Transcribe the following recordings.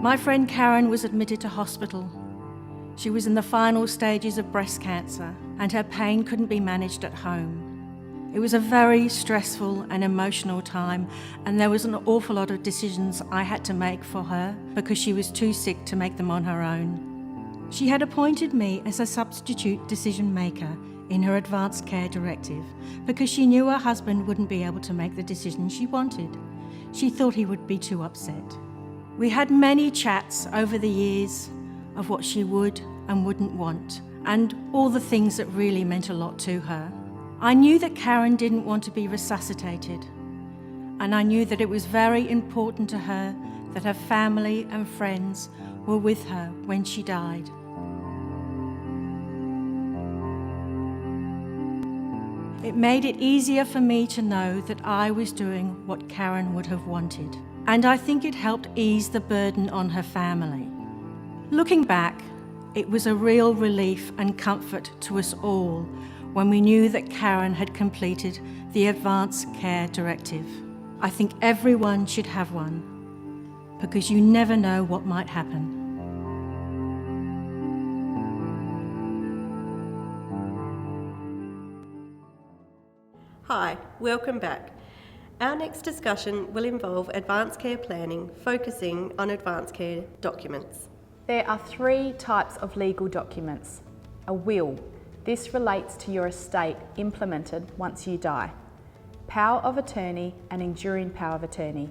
My friend Karen was admitted to hospital. She was in the final stages of breast cancer and her pain couldn't be managed at home. It was a very stressful and emotional time, and there was an awful lot of decisions I had to make for her because she was too sick to make them on her own. She had appointed me as a substitute decision maker in her Advanced Care Directive because she knew her husband wouldn't be able to make the decision she wanted. She thought he would be too upset. We had many chats over the years of what she would and wouldn't want, and all the things that really meant a lot to her. I knew that Karen didn't want to be resuscitated, and I knew that it was very important to her that her family and friends were with her when she died. It made it easier for me to know that I was doing what Karen would have wanted, and I think it helped ease the burden on her family. Looking back, it was a real relief and comfort to us all when we knew that Karen had completed the Advanced Care Directive. I think everyone should have one, because you never know what might happen. Hi, welcome back. Our next discussion will involve advanced care planning, focusing on advanced care documents. There are 3 types of legal documents. A will. This relates to your estate implemented once you die. Power of attorney and enduring power of attorney.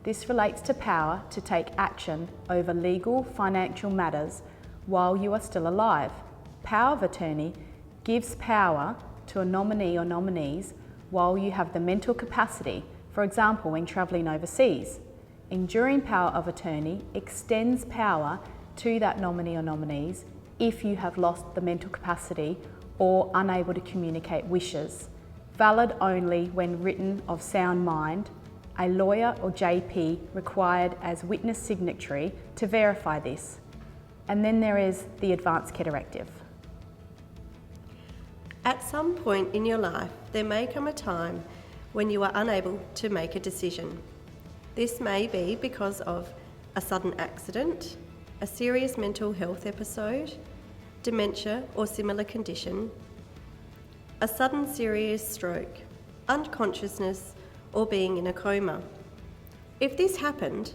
This relates to power to take action over legal, financial matters while you are still alive. Power of attorney gives power to a nominee or nominees while you have the mental capacity, for example, when travelling overseas. Enduring power of attorney extends power to that nominee or nominees if you have lost the mental capacity or unable to communicate wishes. Valid only when written of sound mind, a lawyer or JP required as witness signatory to verify this. And then there is the Advanced Care Directive. At some point in your life, there may come a time when you are unable to make a decision. This may be because of a sudden accident, a serious mental health episode, dementia or similar condition, a sudden serious stroke, unconsciousness, or being in a coma. If this happened,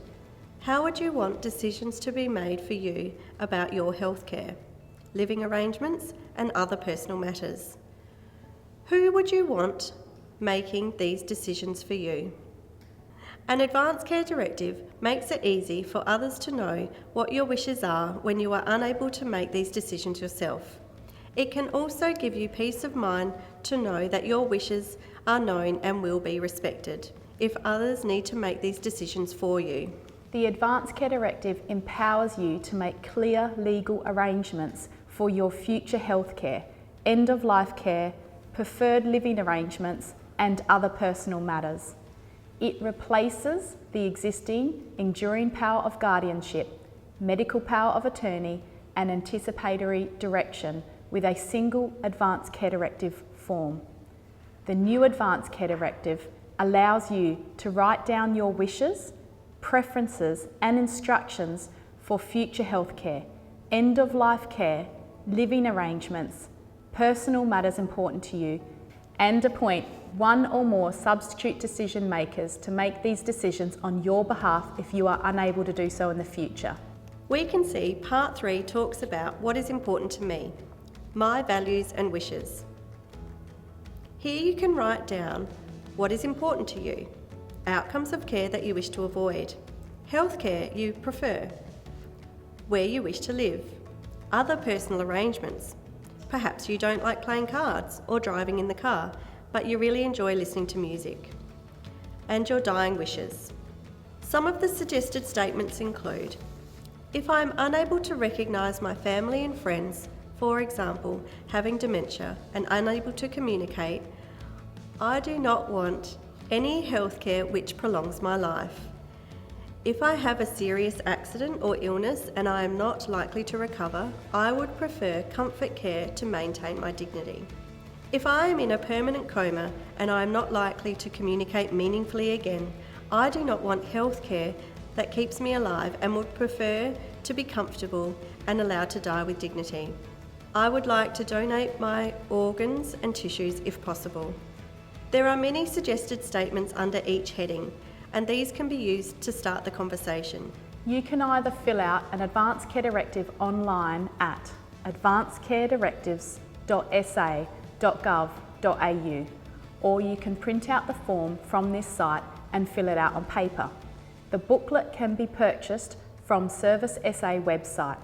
how would you want decisions to be made for you about your healthcare, living arrangements, and other personal matters? Who would you want making these decisions for you? An Advanced Care Directive makes it easy for others to know what your wishes are when you are unable to make these decisions yourself. It can also give you peace of mind to know that your wishes are known and will be respected if others need to make these decisions for you. The Advanced Care Directive empowers you to make clear legal arrangements for your future healthcare, end-of-life care, preferred living arrangements, and other personal matters. It replaces the existing enduring power of guardianship, medical power of attorney, and anticipatory direction with a single Advanced Care Directive form. The new Advanced Care Directive allows you to write down your wishes, preferences, and instructions for future healthcare, end-of-life care, living arrangements, personal matters important to you, and appoint one or more substitute decision makers to make these decisions on your behalf if you are unable to do so in the future. We can see Part 3 talks about what is important to me, my values and wishes. Here you can write down what is important to you, outcomes of care that you wish to avoid, healthcare you prefer, where you wish to live, other personal arrangements. Perhaps you don't like playing cards or driving in the car, but you really enjoy listening to music, and your dying wishes. Some of the suggested statements include, if I am unable to recognise my family and friends, for example, having dementia and unable to communicate, I do not want any healthcare which prolongs my life. If I have a serious accident or illness and I am not likely to recover, I would prefer comfort care to maintain my dignity. If I am in a permanent coma and I am not likely to communicate meaningfully again, I do not want healthcare that keeps me alive and would prefer to be comfortable and allowed to die with dignity. I would like to donate my organs and tissues if possible. There are many suggested statements under each heading, and these can be used to start the conversation. You can either fill out an Advanced Care Directive online at advancedcaredirectives.sa.gov.au, or you can print out the form from this site and fill it out on paper. The booklet can be purchased from Service SA website.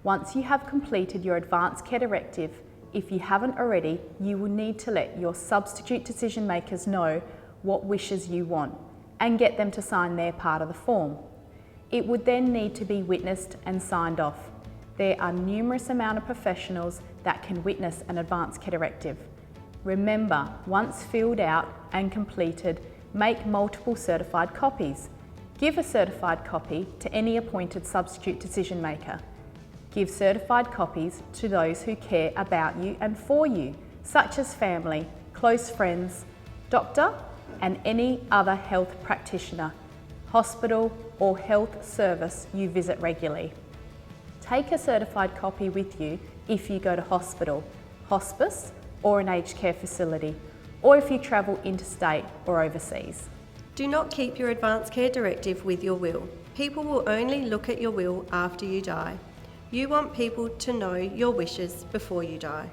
Once you have completed your Advanced Care Directive, if you haven't already, you will need to let your substitute decision makers know what wishes you want and get them to sign their part of the form. It would then need to be witnessed and signed off. There are numerous amount of professionals that can witness an Advanced Care Directive. Remember, once filled out and completed, make multiple certified copies. Give a certified copy to any appointed substitute decision maker. Give certified copies to those who care about you and for you, such as family, close friends, doctor, and any other health practitioner, hospital or health service you visit regularly. Take a certified copy with you if you go to hospital, hospice, or an aged care facility, or if you travel interstate or overseas. Do not keep your Advanced Care Directive with your will. People will only look at your will after you die. You want people to know your wishes before you die.